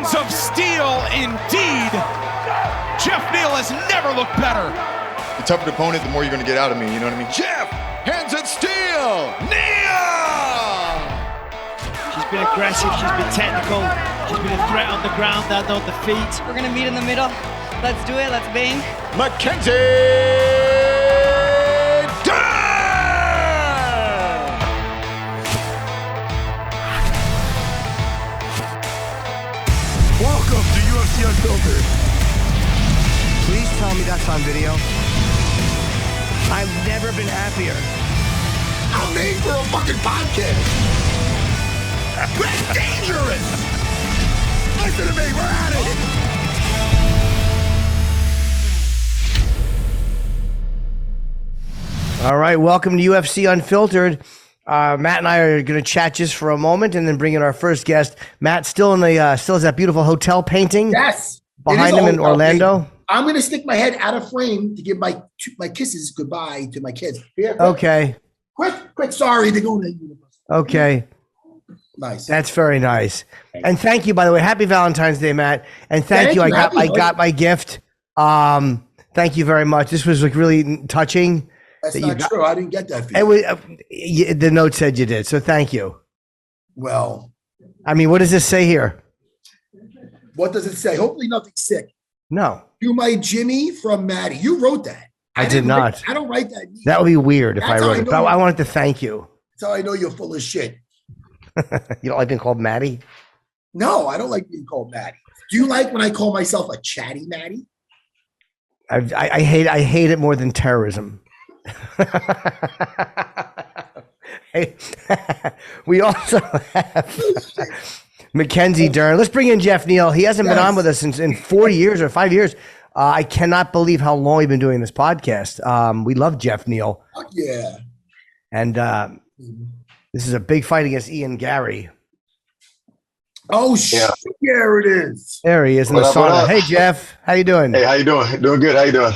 Hands of steel, indeed. Geoff Neal has never looked better. The tougher the opponent, the more you're going to get out of me, you know what I mean? Geoff, hands of steel, Neal! She's been aggressive, she's been technical, she's been a threat on the ground and on the feet. We're going to meet in the middle. Let's do it, let's bang. Mackenzie Dern! Welcome to UFC Unfiltered. Please tell me that's on video. I've never been happier. I'm made for a fucking podcast. That's dangerous. Listen to me, we're at it. All right, welcome to UFC Unfiltered. Matt and I are going to chat just for a moment and then bring in our first guest. Matt still has that beautiful hotel painting. Yes. Behind him in Orlando. Painting. I'm going to stick my head out of frame to give my kisses goodbye to my kids. Yeah, okay. Quick. Sorry, they're going to university. Okay. Nice. That's very nice. And thank you, by the way. Happy Valentine's Day, Matt. And thank you. I got my gift. Thank you very much. This was like really touching. That's not true. I didn't get that for you. The note said you did. So thank you. Well, I mean, what does this say here? What does it say? Hopefully nothing sick. No. To my Jimmy from Maddie. You wrote that. I did not. I don't write that. That would be weird if I wrote it. But I wanted to thank you. That's how I know you're full of shit. You don't like being called Maddie? No, I don't like being called Maddie. Do you like when I call myself a chatty Maddie? I hate it more than terrorism. We also have Mackenzie Dern. Let's bring in Geoff Neal. He hasn't been on with us in 4 years or 5 years. I cannot believe how long we've been doing this podcast. We love Geoff Neal. Fuck yeah. And this is a big fight against Ian Garry. Oh, shit. There it is. There he is in the sauna. Hey, Geoff. How you doing? Hey, how you doing? Doing good. How you doing?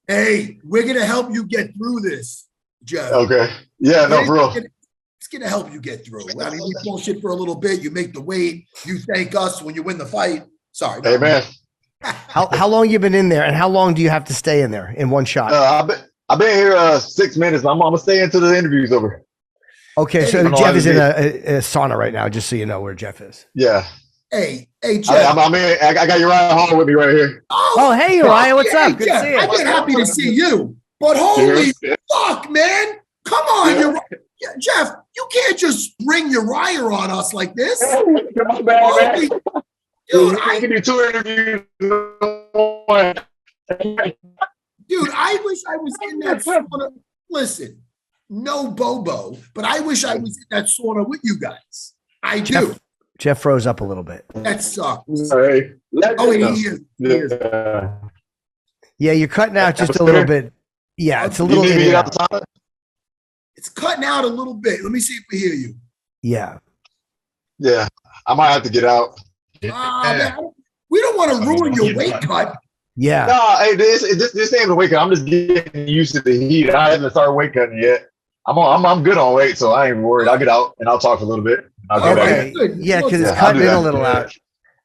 Hey, we're going to help you get through this, Geoff. Okay. Yeah, no, for real. It's going to help you get through. I mean, we bullshit for a little bit. You make the weight. You thank us when you win the fight. Sorry. Hey, man. How long you been in there, and how long do you have to stay in there in one shot? I've been here 6 minutes. I'm going to stay until the interview's over. Okay, so Geoff is in a sauna right now, just so you know where Geoff is. Yeah. Hey, Geoff. I got Uriah Hall with me right here. Oh hey, Uriah, what's up? Good to see you. I've been happy to see you. But holy fuck, man. Come on, Uriah. Geoff, you can't just bring Uriah on us like this. Come on, man. Dude, I can do 2 interviews. Dude, I wish I was in that sauna. Listen, no Bobo, but I wish I was in that sauna with you guys. I do. Geoff froze up a little bit. That sucks. Right. Oh, he is. Yeah, you're cutting out just a little bit. Yeah, it's a little bit. It's cutting out a little bit. Let me see if we hear you. Yeah. Yeah, I might have to get out. Man, we don't want to ruin your weight cut. Yeah. No, hey, this ain't the weight cut. I'm just getting used to the heat. I haven't started weight cutting yet. I'm good on weight, so I ain't worried. I'll get out and I'll talk for a little bit. Okay. Yeah, because it's cutting in a little out.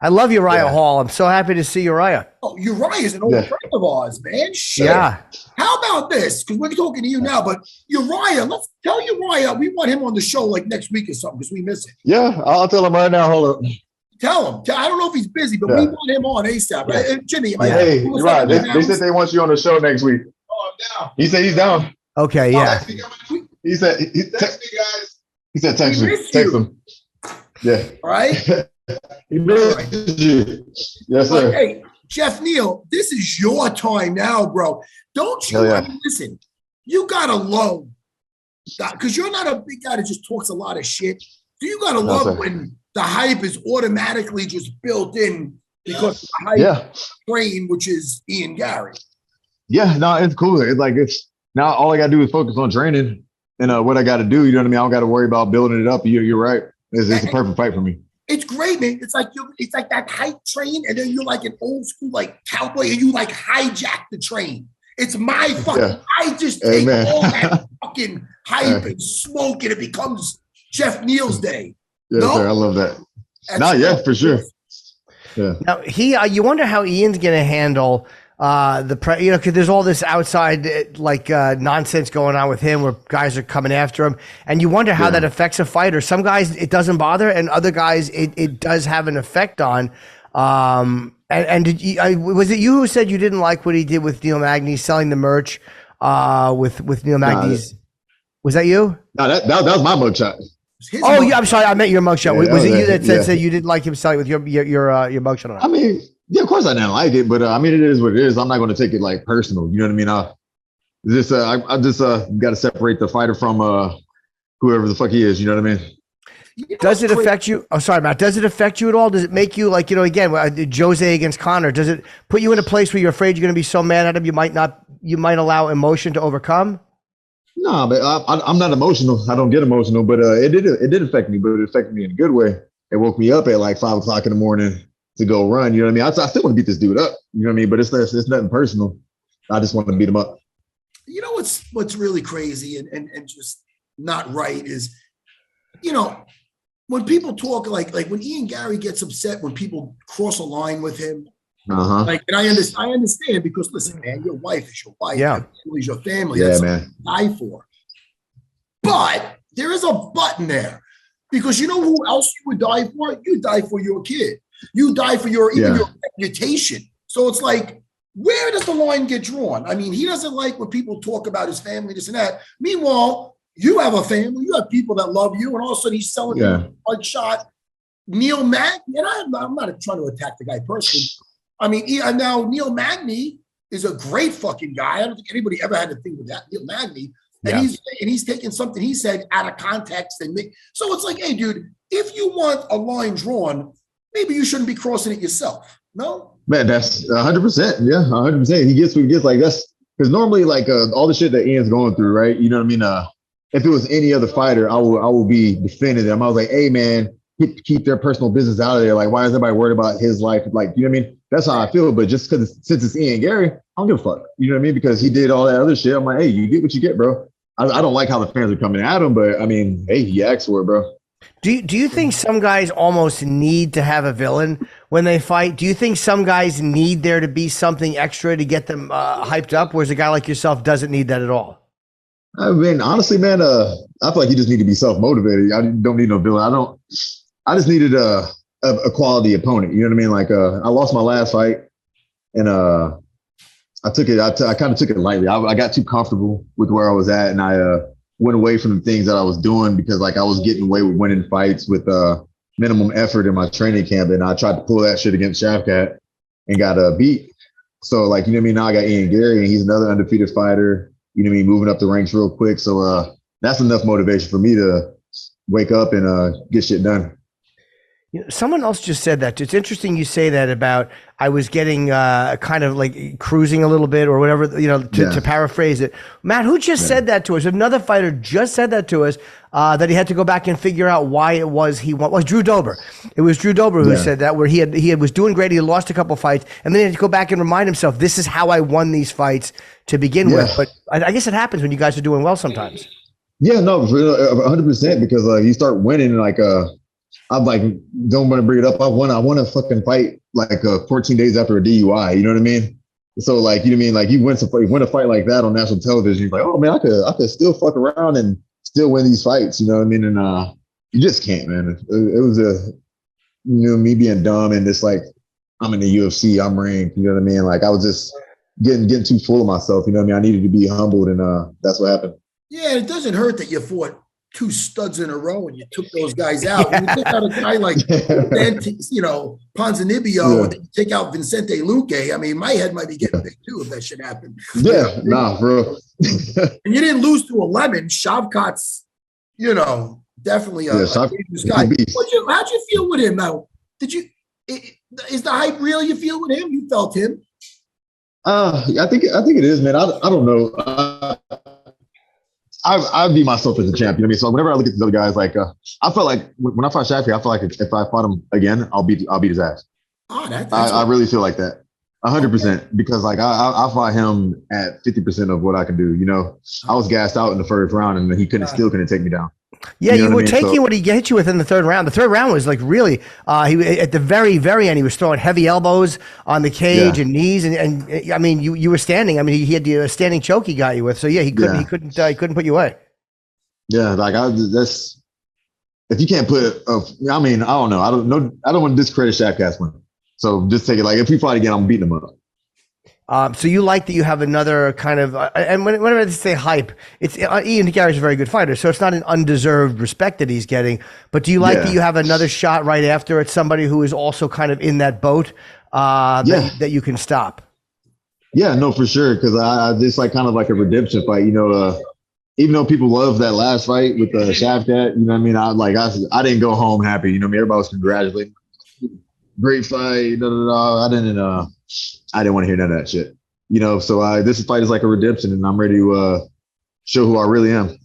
I love Uriah Hall. I'm so happy to see Uriah. Oh, Uriah is an old friend of ours, man. Shit. Yeah. How about this? Because we're talking to you now, but Uriah, let's tell Uriah we want him on the show like next week or something because we miss it. Yeah, I'll tell him right now. Hold up. Tell him. I don't know if he's busy, but we want him on ASAP. Yeah. Jimmy, hey, you're right. They said they want you on the show next week. Oh, I'm down. He said he's down. Okay, yeah. He said text me, guys. He said text me. Text him. Yeah. All right. He missed you. Yes, sir. But, hey, Geoff Neal, this is your time now, bro. Don't you listen? You got to love because you're not a big guy that just talks a lot of shit. So you got to love when the hype is automatically just built in because the hype train, which is Ian Garry. Yeah, no, it's cool. It's like now all I got to do is focus on training and what I got to do. You know what I mean? I don't got to worry about building it up. You're right. It's a perfect fight for me. It's great, man. It's like that hype train, and then you're like an old school like cowboy, and you like hijack the train. It's my fucking. I just take all that fucking hype and smoke, and it becomes Geoff Neal's day. Yes, sir. I love that. For sure. Yeah. Now you wonder how Ian's going to handle because there's all this outside nonsense going on with him where guys are coming after him, and you wonder how that affects a fighter. Some guys it doesn't bother, and other guys it does have an effect on. And was it you who said you didn't like what he did with Neil Magny selling the merch with Neil Magny's? Was that you? No, that was my mugshot. Oh, yeah. I'm sorry. I meant your mugshot. Yeah, was it you that said you didn't like him selling with your mugshot on? I mean, yeah, of course I didn't like it, but I mean, it is what it is. I'm not going to take it like personal. You know what I mean? I just got to separate the fighter from whoever the fuck he is. You know what I mean? Does it affect you? Oh, sorry, Matt. Does it affect you at all? Does it make you again, Jose against Conor? Does it put you in a place where you're afraid you're going to be so mad at him you might allow emotion to overcome? No, but I'm not emotional. I don't get emotional, but it did affect me, but it affected me in a good way. It woke me up at like 5 o'clock in the morning to go run. You know what I mean? I still want to beat this dude up. You know what I mean? But it's nothing personal. I just want to beat him up. You know what's really crazy and just not right is, when people talk like when Ian Garry gets upset when people cross a line with him. And I understand because listen, man, your wife is your wife. Yeah. Your family is your family. Yeah, that's man. what you die for. But there is a button there because you know who else you would die for? You die for your kid. You die for your reputation. So it's like, where does the line get drawn? I mean, he doesn't like when people talk about his family, this and that. Meanwhile, you have a family, you have people that love you, and all of a sudden he's selling you a shot. Neil Magny, and I'm not trying to attack the guy personally. I mean, now Neil Magny is a great fucking guy. I don't think anybody ever had a thing with that, Neil Magny. And he's taking something he said out of context so it's like, hey, dude, if you want a line drawn, maybe you shouldn't be crossing it yourself. No? Man, that's 100%. Yeah, 100%. He gets what he gets. Like that's because normally, like all the shit that Ian's going through, right? You know what I mean? If it was any other fighter, I will be defending them. I was like, hey, man, keep their personal business out of there. Like, why is everybody worried about his life? Like, you know what I mean? That's how I feel. But just since it's Ian Garry, I don't give a fuck. You know what I mean? Because he did all that other shit. I'm like, hey, you get what you get, bro. I don't like how the fans are coming at him, but I mean, hey, he asked for it, bro. Do you think some guys almost need to have a villain when they fight? Do you think some guys need there to be something extra to get them hyped up, whereas a guy like yourself doesn't need that at all? I mean, honestly, man, I feel like you just need to be self-motivated. I don't need no villain. I just needed a quality opponent. You know what I mean? Like, I lost my last fight, and I kind of took it lightly. I got too comfortable with where I was at, and I went away from the things that I was doing because like I was getting away with winning fights with minimum effort in my training camp, and I tried to pull that shit against Shafkat and got beat. So like, you know what I mean? Now I got Ian Garry, and he's another undefeated fighter, you know what I mean, moving up the ranks real quick. So that's enough motivation for me to wake up and get shit done. Someone else just said that. It's interesting you say that about I was getting kind of like cruising a little bit or whatever, to paraphrase it. Matt, who just said that to us? Another fighter just said that to us, that he had to go back and figure out why it was he won. Well, Drew Dober. It was Drew Dober who said that, where he was doing great. He had lost a couple fights, and then he had to go back and remind himself, this is how I won these fights to begin with. But I guess it happens when you guys are doing well sometimes. Yeah, no, 100%, because you start winning, like I'm like, don't want to bring it up. I won a fucking fight like 14 days after a DUI. You know what I mean? So like, you know what I mean? Like you win a fight like that on national television. You're like, oh man, I could still fuck around and still win these fights. You know what I mean? And you just can't, man. It was me being dumb and just like, I'm in the UFC, I'm ranked. You know what I mean? Like I was just getting too full of myself. You know what I mean? I needed to be humbled, and that's what happened. Yeah, it doesn't hurt that you fought 2 studs in a row and you took those guys out. When you take out a guy like Ponzinibbio, and you take out Vicente Luque, I mean, my head might be getting big too if that shit happened. Yeah, nah, bro. And you didn't lose to a lemon. Shavkat's, definitely a dangerous guy. How'd you feel with him now? Is the hype real you feel with him? You felt him? I think it is, man. I don't know. I view myself as a champion. You know what I mean? So whenever I look at these other guys, like I felt like when I fought Shafi, I felt like if I fought him again, I'll beat his ass. Oh, I really feel like that, 100%, because like I fought him at 50% of what I can do. I was gassed out in the first round, and he still couldn't take me down. Yeah, you know were what I mean? taking what he hit you with in the third round. The third round was like really, he at the very, very end, he was throwing heavy elbows on the cage and knees, and I mean, you were standing. I mean, he had the standing choke he got you with. So yeah, he couldn't put you away. Yeah, like that's if you can't put. I mean, I don't know. I don't want to discredit Shaq Gasman. So just take it like if we fight again, I'm beating him up. So you like that you have another kind of, and whenever I say hype, it's Ian Garry's a very good fighter, so it's not an undeserved respect that he's getting. But do you like that you have another shot right after at somebody who is also kind of in that boat that you can stop? Yeah, no, for sure. Because I this like kind of like a redemption fight. Even though people love that last fight with Shavkat, you know what I mean? I didn't go home happy. You know what I mean? Everybody was congratulating. Great fight. I didn't want to hear none of that shit. So this fight is like a redemption, and I'm ready to show who I really am.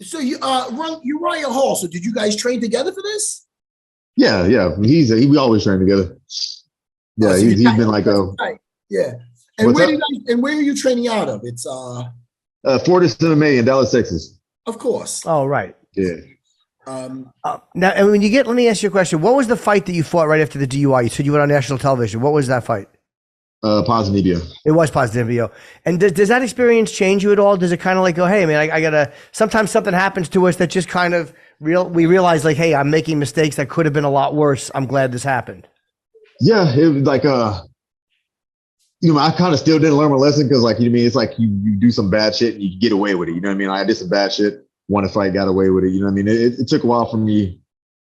So you Uriah Hall. So did you guys train together for this? Yeah. We always train together. Yeah, so he's been like yeah. And where are you training out of? It's Fortis MMA in Dallas, Texas. Of course. Oh, right. Yeah. Now, and when let me ask you a question. What was the fight that you fought right after the DUI? You said you went on national television. What was that fight? Positive. It was Positive. And does that experience change you at all? Does it kind of like go, hey, man, I gotta, sometimes something happens to us that just kind of we realize like, hey, I'm making mistakes that could have been a lot worse. I'm glad this happened. Yeah, it was like, I kind of still didn't learn my lesson because like, it's like you do some bad shit and you get away with it. You know what I mean? Like, I did some bad shit, won a fight, got away with it. You know what I mean? It took a while for me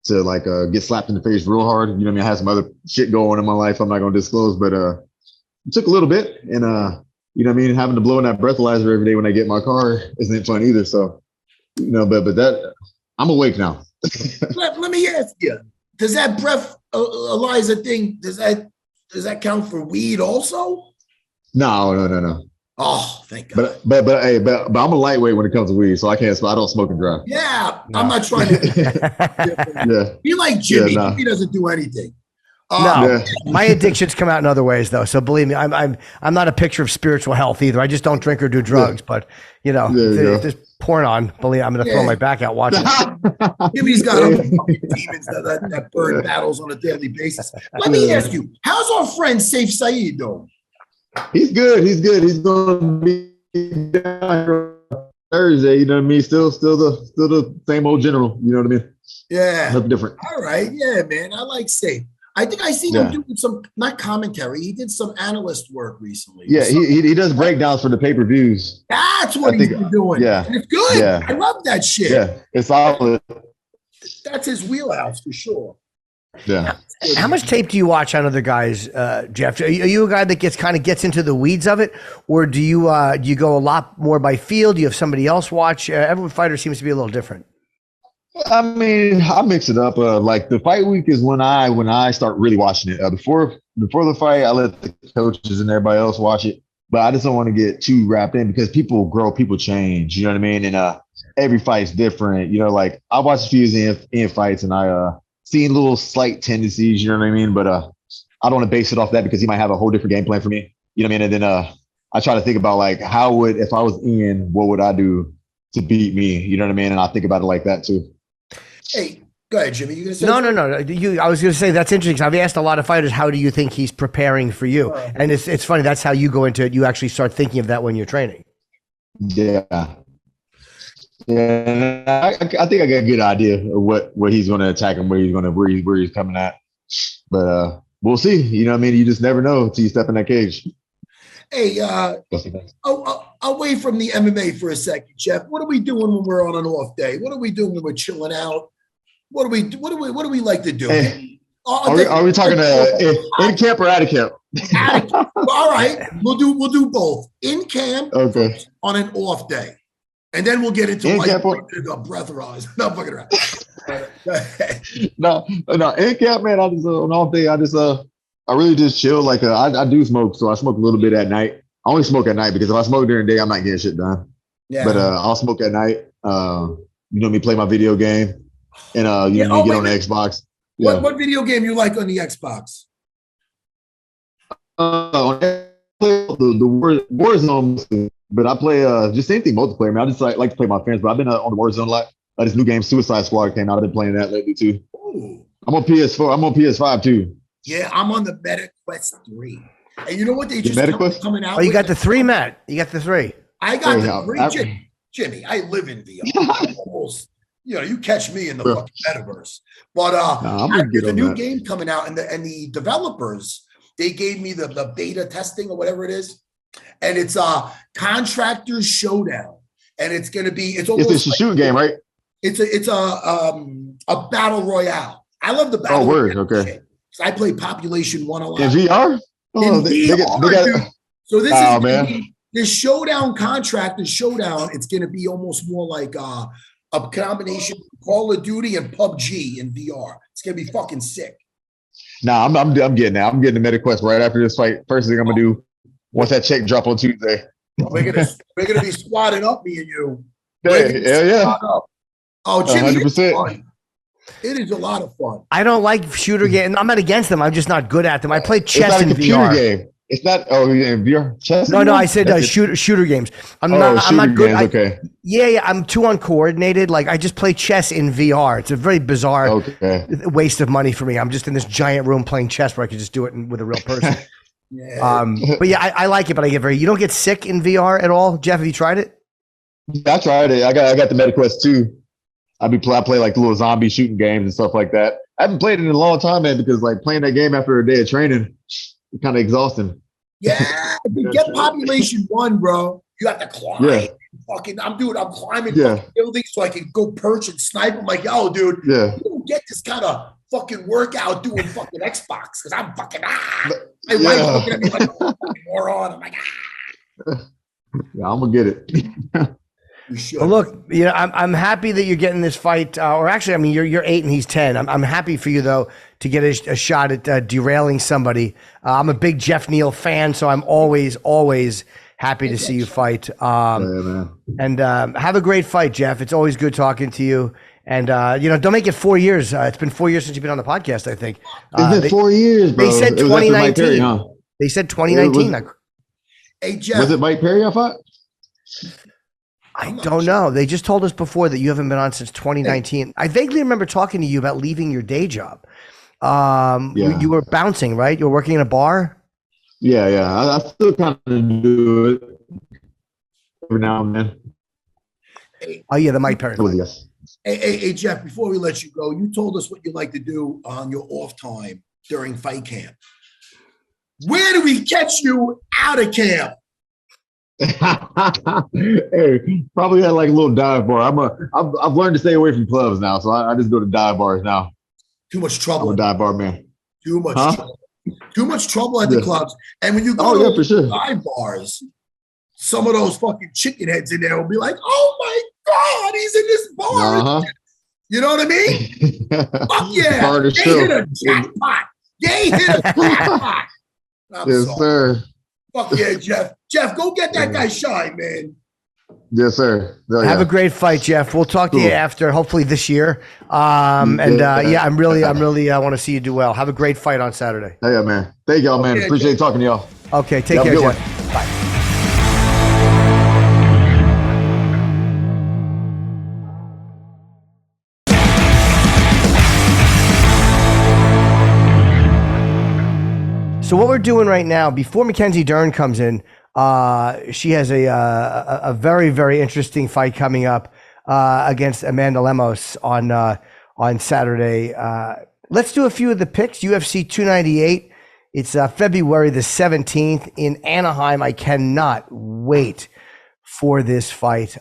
to like get slapped in the face real hard. You know what I mean? I had some other shit going on in my life I'm not going to disclose, but it took a little bit. And, you know what I mean? Having to blow in that breathalyzer every day when I get in my car isn't fun either. So, but that I'm awake now. let me ask you, does that breath Eliza thing, does that count for weed also? No. Oh, thank God. But I'm a lightweight when it comes to weed, so I don't smoke and drive. Yeah, no. I'm not trying to. Be like Jimmy. Yeah, He doesn't do anything. My addictions come out in other ways, though. So believe me, I'm not a picture of spiritual health either. I just don't drink or do drugs. But if there's porn on, believe me, I'm going to throw my back out watching. Jimmy's got demons that burn battles on a daily basis. Let me ask you, how's our friend Saif Saeed doing? He's good. He's going to be down here Thursday. You know what I mean? Still the same old general. You know what I mean? Yeah. Nothing different. All right. Yeah, man. I like Saif. I think I seen him doing some, not commentary. He did some analyst work recently. Yeah, he does breakdowns for the pay-per-views. That's what he's been doing. Yeah. And it's good. Yeah. I love that shit. Yeah, it's solid. That's his wheelhouse for sure. Yeah. How much tape do you watch on other guys, Geoff? Are you a guy that gets into the weeds of it, or do you go a lot more by feel? Do you have somebody else watch? Every fighter seems to be a little different. I mean, I mix it up. Like the fight week is when I start really watching it. Before the fight, I let the coaches and everybody else watch it. But I just don't want to get too wrapped in because people grow, people change. You know what I mean? And every fight's different. Like I watched a few Ian fights, and I seen little slight tendencies. You know what I mean? But I don't want to base it off that because he might have a whole different game plan for me. You know what I mean? And then I try to think about like if I was Ian, what would I do to beat me? You know what I mean? And I think about it like that too. Hey, go ahead, Jimmy. You gonna say no. I was going to say that's interesting. I've asked a lot of fighters, how do you think he's preparing for you? And it's funny. That's how you go into it. You actually start thinking of that when you're training. Yeah. I think I got a good idea of what he's going to attack and where he's coming at. But we'll see. You know what I mean? You just never know until you step in that cage. Hey, away from the MMA for a second, Geoff. What are we doing when we're on an off day? What are we doing when we're chilling out? What do we like to do? Hey, are we talking in camp or out of camp? All right, we'll do both. In camp, okay, on an off day, and then we'll get into breathalyzer. No, fucking around. No. In camp, man. I just on off day. I really just chill. Like I do smoke, so I smoke a little bit at night. I only smoke at night because if I smoke during the day, I'm not getting shit done. Yeah. But I'll smoke at night. Play my video game, and get on the Xbox. Yeah. What video game you like on the Xbox? I play the Warzone, but I play just anything multiplayer. Man, I just like to play my friends. But I've been on the Warzone a lot. This new game, Suicide Squad, came out. I've been playing that lately too. Ooh. I'm on PS4. I'm on PS5 too. Yeah, I'm on the MetaQuest 3. And you know what they just coming out? Oh, you got the 3, Matt. You got the 3. I got the 3. Jimmy, I live in VR. Almost, you catch me in the fucking metaverse. But there's a new game coming out, and the developers, they gave me the beta testing or whatever it is, and it's Contractors Showdown, and it's going to be it's a shooting game, right? It's a battle royale. I love the battle. Oh, word, royale okay. Shit. I play Population 1 a lot. In VR? Oh, they got. So this is man. This Showdown Contractors Showdown. It's going to be almost more like a combination of Call of Duty and PUBG in VR. It's going to be fucking sick. Nah, I'm getting that. I'm getting the MetaQuest right after this fight. First thing I'm gonna do once that check drop on Tuesday. We're gonna be squatting up, me and you. Yeah. Oh, Jimmy, it's fun. It is a lot of fun. I don't like shooter games. I'm not against them. I'm just not good at them. I play chess in VR. Game. It's not. Oh, yeah, in VR chess. No. I said shooter games. I'm not good. Games, okay. Yeah. I'm too uncoordinated. Like I just play chess in VR. It's a very bizarre waste of money for me. I'm just in this giant room playing chess where I could just do it with a real person. Yeah. But yeah, I like it. But I get you don't get sick in VR at all, Jeff? Have you tried it? I tried it. I got the MetaQuest too. I play like little zombie shooting games and stuff like that. I haven't played it in a long time, man, because like playing that game after a day of training, it's kind of exhausting. Yeah, get Population 1, bro. You have to climb. Yeah. I'm climbing fucking buildings so I can go perch and snipe. I'm like, yo, dude, you don't get this kind of fucking workout doing fucking Xbox because I'm fucking My wife's looking at me like a fucking moron. I'm like, Yeah, I'm gonna get it. Well, look, I'm happy that you're getting this fight. Or actually, I mean, you're 8 and he's 10. I'm happy for you though to get a shot at derailing somebody. I'm a big Geoff Neal fan, so I'm always happy to see you fight. And have a great fight, Jeff. It's always good talking to you. And don't make it 4 years. It's been 4 years since you've been on the podcast, I think. It's been 4 years, bro. They said 2019. They said 2019. Hey, Jeff. Was it Mike Perry I fought? I don't know. They just told us before that you haven't been on since 2019. I vaguely remember talking to you about leaving your day job. You were bouncing, right? You were working in a bar? Yeah. I still kind of do it every now and then. Oh, yeah, the Mike Perry. Yes. Hey, Jeff, before we let you go, you told us what you like to do on your off time during fight camp. Where do we catch you out of camp? Hey, probably at like a little dive bar. I've learned to stay away from clubs now, so I just go to dive bars now. Too much trouble. I'm a dive bar man. Too much trouble. Too much trouble at the clubs. And when you go to dive bars, some of those fucking chicken heads in there will be like, "Oh my God, he's in this bar." You know what I mean? Fuck yeah! They hit a jackpot. They hit a jackpot. Yes, sir. Fuck yeah, Jeff. Jeff, go get that guy shine, man. Yes, sir. Have a great fight, Jeff. We'll talk to you after, hopefully this year. I'm really want to see you do well. Have a great fight on Saturday. Hey, man. Thank y'all, man. Appreciate talking to y'all. Okay, take care, Jeff. Bye. So what we're doing right now, before Mackenzie Dern comes in, she has a very, very interesting fight coming up against Amanda Lemos on Saturday. Let's do a few of the picks. UFC 298. It's February the 17th in Anaheim. I cannot wait for this fight.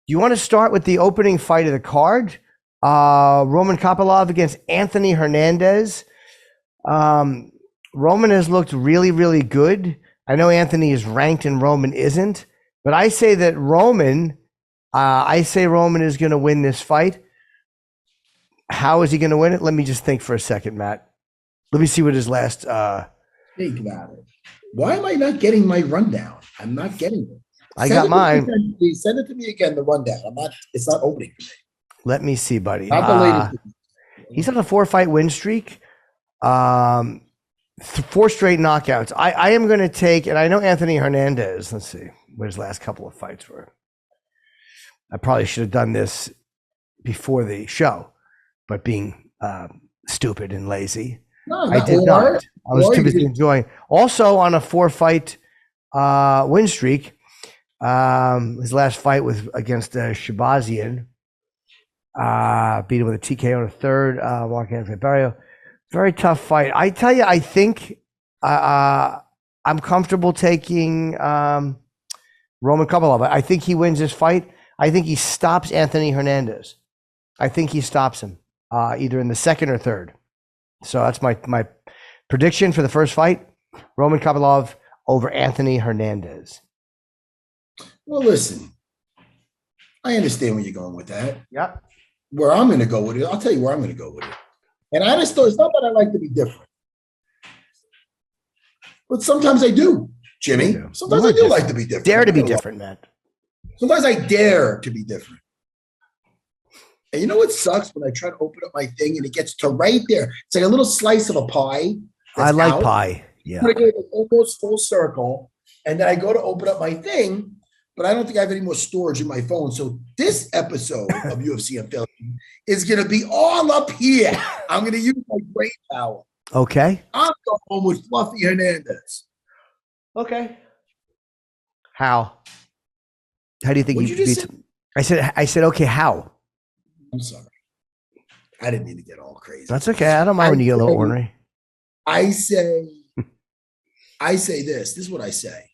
You want to start with the opening fight of the card? Roman Kopylov against Anthony Hernandez. Roman has looked really, really good. I know Anthony is ranked and Roman isn't, but I say that Roman is going to win this fight. How is he going to win it? Let me just think for a second, Matt. Let me see what his last. Think about it. Why am I not getting my rundown? I'm not getting it. I got mine. Send it to me again. The rundown. It's not opening for me. Let me see, buddy. Not the latest. He's on a 4-fight win streak. 4 straight knockouts. I am going to take, and I know Anthony Hernandez. Let's see what his last couple of fights were. I probably should have done this before the show, but being stupid and lazy, I did not. I was too busy enjoying. Also on a 4-fight win streak. His last fight was against Shabazian. Beat him with a TKO in the third. Mark-Anthony Barrio. Very tough fight. I tell you, I think I'm comfortable taking Roman Kopylov. I think he wins this fight. I think he stops Anthony Hernandez. I think he stops him either in the second or third. So that's my prediction for the first fight. Roman Kopylov over Anthony Hernandez. Well, listen, I understand where you're going with that. Yeah. Where I'm going to go with it, I'll tell you where I'm going to go with it. And I just thought it's not that I like to be different, but sometimes I do, Jimmy. Sometimes I do like to be different. Dare to be different, Matt. Sometimes I dare to be different. And you know what sucks when I try to open up my thing and it gets to right there. It's like a little slice of a pie. I like pie. Yeah. I get almost full circle, and then I go to open up my thing, but I don't think I have any more storage in my phone. So this episode of UFC Unfiltered is going to be all up here. I'm going to use my brain power. Okay. I'm going with Fluffy Hernandez. Okay. How do you think What'd he you just beats? I said, okay, how? I'm sorry. I didn't mean to get all crazy. That's okay. I don't mind when you get a little ornery. I say this. This is what I say.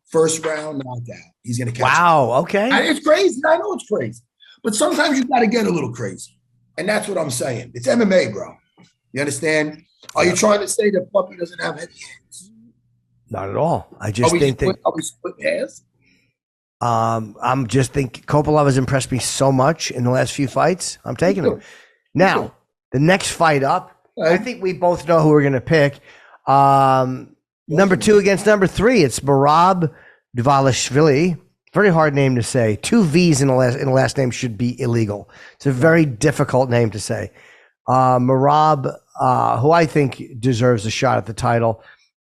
First round knockout. He's going to catch Wow. him. Okay. It's crazy. I know it's crazy. But sometimes you got to get a little crazy. And that's what I'm saying. It's MMA, bro. You understand? Are you trying to say that Puppy doesn't have heavy hands? Not at all. I just think that. Are we splitting hairs? I'm just think Kopylov has impressed me so much in the last few fights. I'm taking him. Now, the next fight up, I think we both know who we're going to pick. Number 2 against number 3. It's Merab Dvalishvili. Very hard name to say. 2 V's in the last name should be illegal. It's a very difficult name to say. Merab, who I think deserves a shot at the title,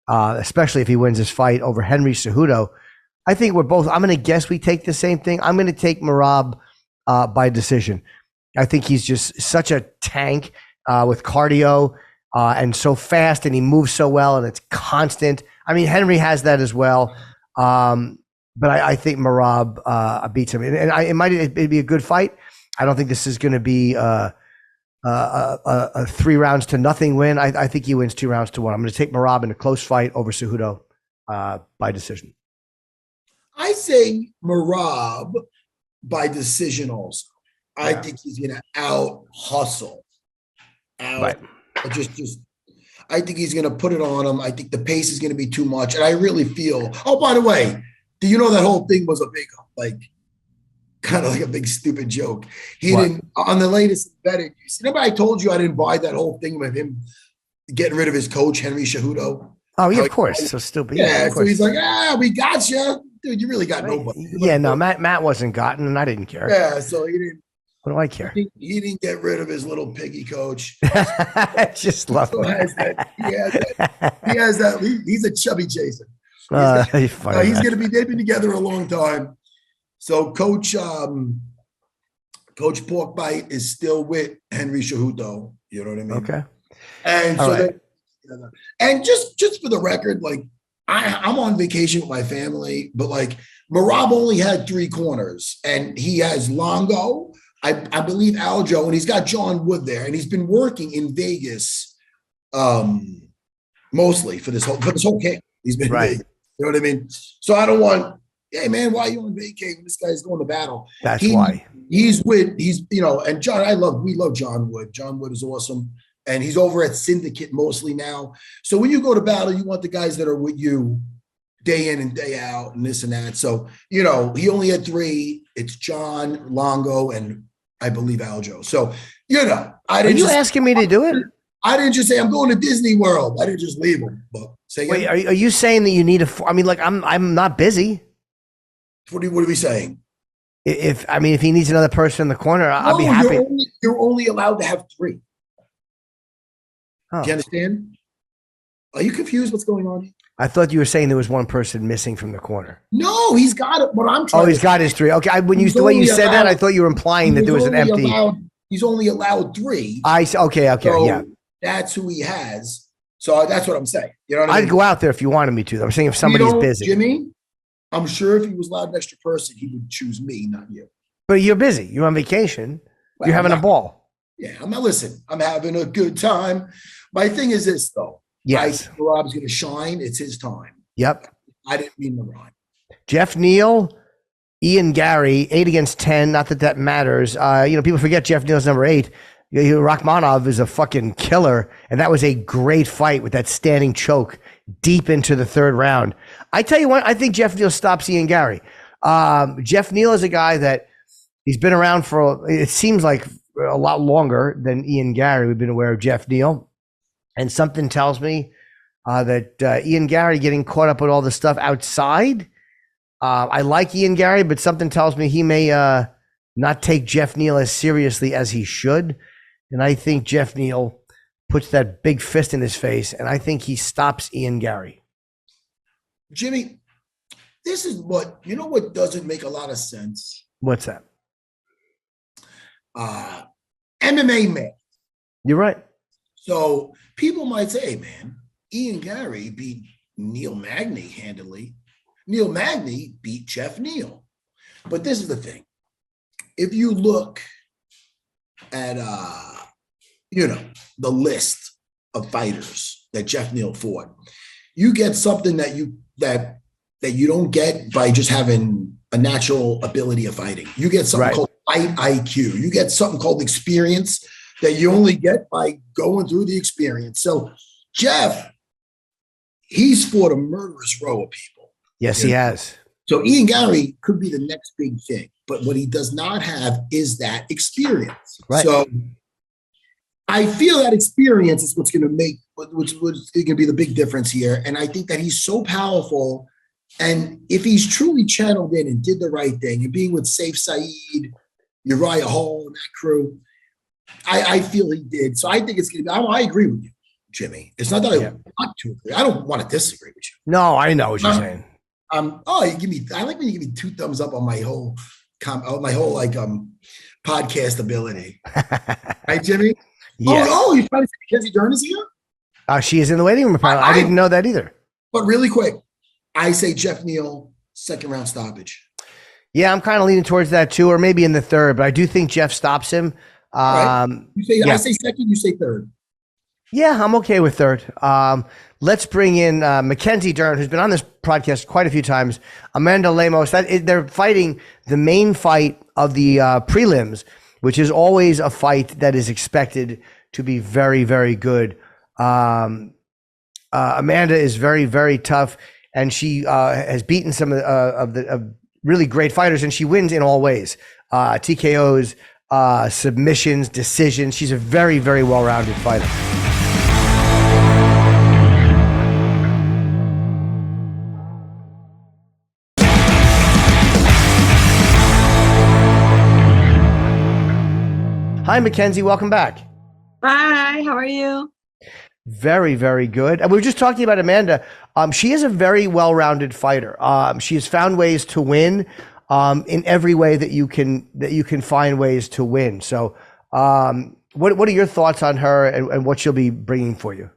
especially if he wins this fight over Henry Cejudo. I think we're both. I'm going to guess we take the same thing. I'm going to take Merab by decision. I think he's just such a tank with cardio and so fast, and he moves so well, and it's constant. I mean, Henry has that as well, but I think Merab beats him, and it'd be a good fight. I don't think this is going to be a 3 rounds to nothing win. I think he wins 2 rounds to 1. I'm going to take Merab in a close fight over Cejudo by decision. I say Merab by decision also. I think he's going to out hustle. I think he's going to put it on him. I think the pace is going to be too much. And I really feel, oh, by the way, do you know that whole thing was a big, kind of like a big stupid joke? He didn't, on the latest betting, remember I told you I didn't buy that whole thing with him getting rid of his coach, Henry Cejudo? Oh, yeah, of course. So stupid. Yeah, so he's like, we got you. Dude, you really got nobody. Yeah, no, Matt wasn't gotten, and I didn't care. Yeah, so he didn't. What do I care? He didn't get rid of his little piggy coach. I just love him. He has that. He's a chubby Jason. He's going to be. They've been together a long time. So Coach Porkbite is still with Henry Cejudo. You know what I mean? Okay. And and just for the record, I'm on vacation with my family, but Merab only had 3 corners, and he has Longo, I believe Aljo, and he's got John Wood there, and he's been working in Vegas mostly for this whole camp. He's been right. Vegas, you know what I mean? So I don't want, hey man, why are you on vacation? This guy's going to battle. That's why he's and John. We love John Wood. John Wood is awesome. And he's over at Syndicate mostly now. So when you go to battle, you want the guys that are with you day in and day out and this and that. So, he only had 3. It's John, Longo, and I believe Aljo. So, I didn't. Are you asking me to do it? I didn't just say I'm going to Disney World. I didn't just leave him. But wait, are you saying that you need I'm not busy. What are we saying? If he needs another person in the corner, I'll be happy. You're only allowed to have 3. Oh. Do you understand? Are you confused? What's going on? I thought you were saying there was one person missing from the corner. No, he's got it. What I'm trying. Oh, he's got his 3. Okay, the way you said that, I thought you were implying that there was an empty. He's only allowed 3. I okay, So yeah. that's who he has. So that's what I'm saying. You know what I mean? I'd go out there if you wanted me to. I'm saying if somebody's busy. Jimmy, I'm sure if he was allowed an extra person, he would choose me, not you. But you're busy. You're on vacation. Well, you're having a ball. Yeah, listen, I'm having a good time. My thing is this, though. Yes. I think Rob's going to shine. It's his time. Yep. I didn't mean the rhyme. Geoff Neal, Ian Garry, 8 against 10. Not that matters. People forget Geoff Neal's number 8. Rachmanov is a fucking killer, and that was a great fight with that standing choke deep into the 3rd round. I tell you what, I think Geoff Neal stops Ian Garry. Geoff Neal is a guy that he's been around for, it seems like, a lot longer than Ian Garry. We've been aware of Geoff Neal, and something tells me that Ian Garry getting caught up with all the stuff outside. I like Ian Garry, but something tells me he may not take Geoff Neal as seriously as he should. And I think Geoff Neal puts that big fist in his face, and I think he stops Ian Garry. Jimmy, this is what doesn't make a lot of sense. What's that? MMA man. You're right. So people might say, hey, man, Ian Garry beat Neil Magny handily. Neil Magny beat Geoff Neal. But this is the thing. If you look at, the list of fighters that Geoff Neal fought, you get something that you don't get by just having a natural ability of fighting. You get something called fight IQ. You get something called experience that you only get by going through the experience. So Geoff, he's fought a murderous row of people. Yes, he has. So Ian Garry could be the next big thing, but what he does not have is that experience. Right. So I feel that experience is what's going to make, what's going to be the big difference here. And I think that he's so powerful. And if he's truly channeled in and did the right thing, and being with Saif Saeed, Uriah Hall, and that crew, I feel he did. So I think it's going to be, I agree with you, Jimmy. It's not that I want to agree. I don't want to disagree with you. No, I know what you're saying. I like when you give me 2 thumbs up on my whole podcast ability. Right, Jimmy? Yes. Oh, you're trying to say Mackenzie Dern is here? She is in the waiting room. Apparently. I didn't know that either. But really quick, I say Geoff Neal, 2nd round stoppage. Yeah, I'm kind of leaning towards that too, or maybe in the 3rd, but I do think Geoff stops him. Right. I say 2nd, you say 3rd. Yeah, I'm okay with 3rd. Let's bring in Mackenzie Dern, who's been on this podcast quite a few times. Amanda Lemos. They're fighting the main fight of the prelims, which is always a fight that is expected to be very, very good. Amanda is very, very tough, and she has beaten some of the really great fighters, and she wins in all ways. TKOs, submissions, decisions. She's a very, very well-rounded fighter. Hi, Mackenzie. Welcome back. Hi, how are you? Very, very good. And we were just talking about Amanda. She is a very well-rounded fighter. She has found ways to win in every way that you can find ways to win. So what are your thoughts on her and what she'll be bringing for you?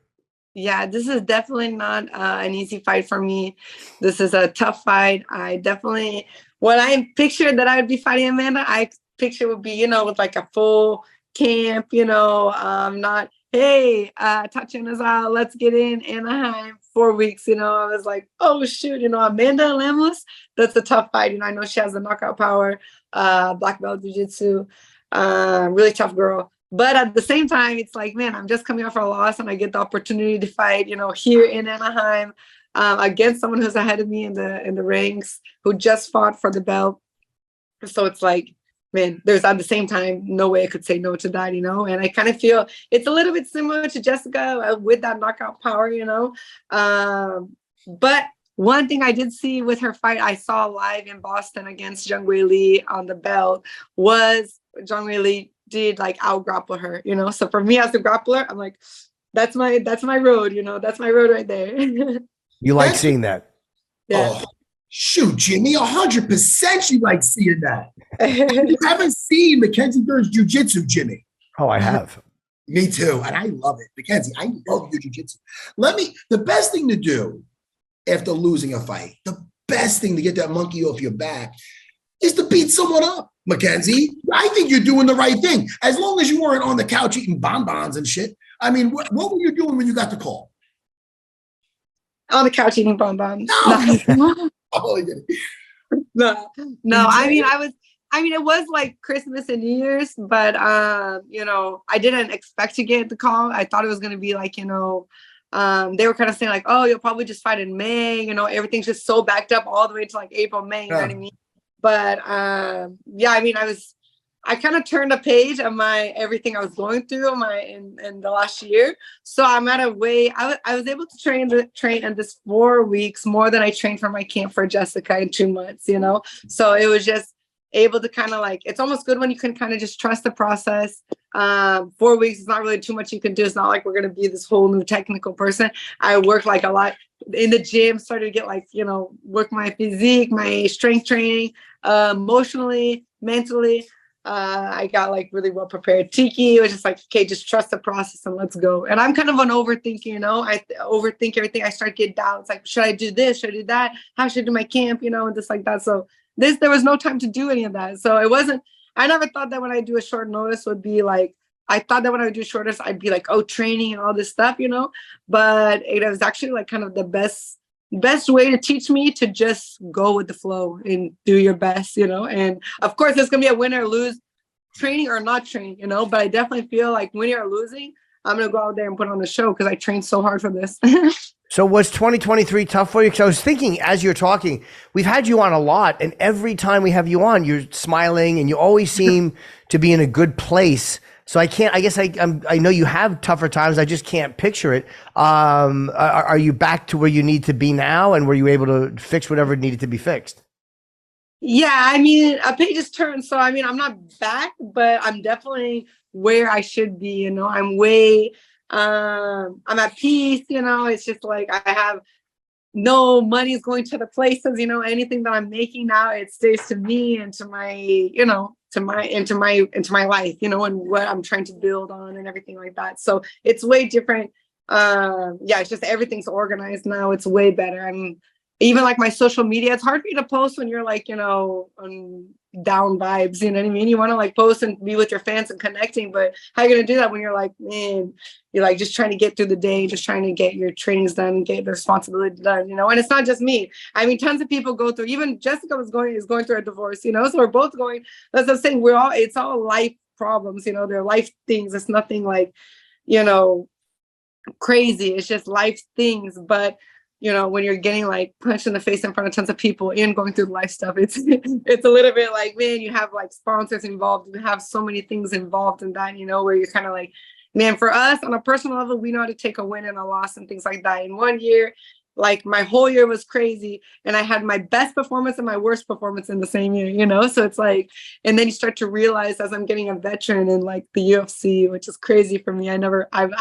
Yeah, this is definitely not an easy fight for me. This is a tough fight. When I pictured that I would be fighting Amanda, I picture would be, with like a full camp, not, hey, Tatiana's out, let's get in Anaheim 4 weeks, I was like, oh shoot, Amanda Lemos, that's a tough fight. I know she has the knockout power, black belt jiu-jitsu, really tough girl. But at the same time, it's like, man, I'm just coming off a loss and I get the opportunity to fight, here in Anaheim against someone who's ahead of me in the ranks, who just fought for the belt. So it's like, man, there's at the same time, no way I could say no to that, and I kind of feel it's a little bit similar to Jessica with that knockout power, but one thing I did see with her fight, I saw live in Boston against Zhang Weili on the belt, was Zhang Weili did like out grapple her, so for me as a grappler, I'm like, that's my road, you know, that's my road right there. You like seeing that? Yeah. Oh, shoot, Jimmy, 100% you like seeing that. You haven't seen Mackenzie Dern's jiu-jitsu, Jimmy. Oh, I have. Me too, and I love it. Mackenzie, I love your jiu-jitsu. The best thing to do after losing a fight, the best thing to get that monkey off your back is to beat someone up, Mackenzie. I think you're doing the right thing. As long as you weren't on the couch eating bonbons and shit. I mean, what were you doing when you got the call? On the couch eating bonbons. No. Oh, No. I mean, it was like Christmas and New Year's, but you know, I didn't expect to get the call. I thought it was gonna be like, you know, they were kind of saying like, oh, you'll probably just fight in May, you know, everything's just so backed up all the way to like April, May, you know what I mean? But yeah, I mean, I kind of turned a page of everything I was going through in the last year. So I'm at a way, I was able to train in this 4 weeks more than I trained for my camp for Jessica in 2 months, you know? So it was just able to kind of like, it's almost good when you can kind of just trust the process. 4 weeks is not really too much you can do. It's not like we're going to be this whole new technical person. I worked like a lot in the gym, started to get like, you know, work my physique, my strength training, emotionally, mentally. I got like really well prepared. Tiki was just like, okay, just trust the process and let's go. And I'm kind of an overthinker, you know, I overthink everything. I start getting doubts like, should I do this? Should I do that? How should I do my camp? You know, and just like that. So there was no time to do any of that. So I never thought that when I do a short notice would be like, I thought that when I would do short notice, I'd be like, oh, training and all this stuff, you know, but it was actually like kind of the best way to teach me to just go with the flow and do your best, you know. And of course there's gonna be a win or lose, training or not training, you know, but I definitely feel like winning or losing, I'm gonna go out there and put on the show because I trained so hard for this. So was 2023 tough for you? Because I was thinking as you're talking, we've had you on a lot, and every time we have you on, you're smiling and you always seem to be in a good place. So I guess I know you have tougher times. I just can't picture it. Are you back to where you need to be now, and were you able to fix whatever needed to be fixed? Yeah, I mean, a page is turned. So, I mean, I'm not back, but I'm definitely where I should be. You know, I'm at peace. You know, it's just like I have no money's going to the places, you know, anything that I'm making now, it stays to me and to my, you know, into my life, you know, and what I'm trying to build on and everything like that. So it's way different. Yeah, it's just everything's organized now. It's way better. And even like my social media, it's hard for you to post when you're like, you know, on down vibes, you know what I mean? You want to like post and be with your fans and connecting, but how are you going to do that when you're like, man, you're like just trying to get through the day, just trying to get your trainings done, get the responsibility done, you know? And it's not just me. I mean, tons of people go through, even Jessica is going through a divorce, you know? So we're both going, that's what I'm saying. It's all life problems, you know, they're life things. It's nothing like, you know, crazy. It's just life things. But you know, when you're getting like punched in the face in front of tons of people and going through life stuff, it's a little bit like, man, you have like sponsors involved. You have so many things involved in that, you know, where you're kind of like, man, for us on a personal level, we know how to take a win and a loss and things like that. In 1 year, like my whole year was crazy. And I had my best performance and my worst performance in the same year, you know? So it's like, and then you start to realize as I'm getting a veteran in like the UFC, which is crazy for me. I've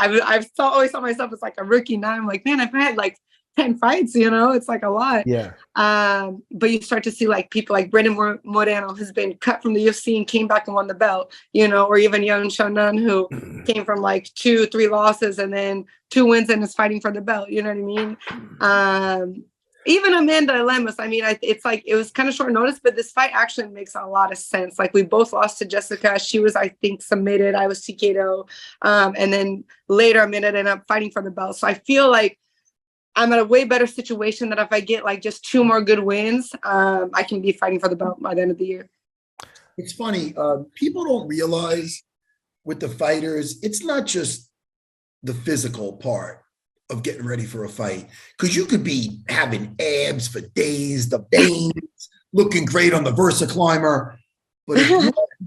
always saw myself as like a rookie. Now I'm like, man, I've had like 10 fights, you know, it's like a lot. Yeah. But you start to see like people like Brendan Moreno, who's been cut from the UFC and came back and won the belt, you know, or even young Shonan, who came from like 2-3 losses and then 2 wins and is fighting for the belt. You know what I mean? Even Amanda Lemos, I mean, it's like, it was kind of short notice, but this fight actually makes a lot of sense. Like we both lost to Jessica. She was, I think, submitted. I was TKO. And then later Amanda ended up fighting for the belt. So I feel like I'm at a way better situation that if I get like just 2 more good wins, I can be fighting for the belt by the end of the year. It's funny. People don't realize with the fighters, it's not just the physical part of getting ready for a fight. Because you could be having abs for days, the veins, looking great on the Versa climber. But if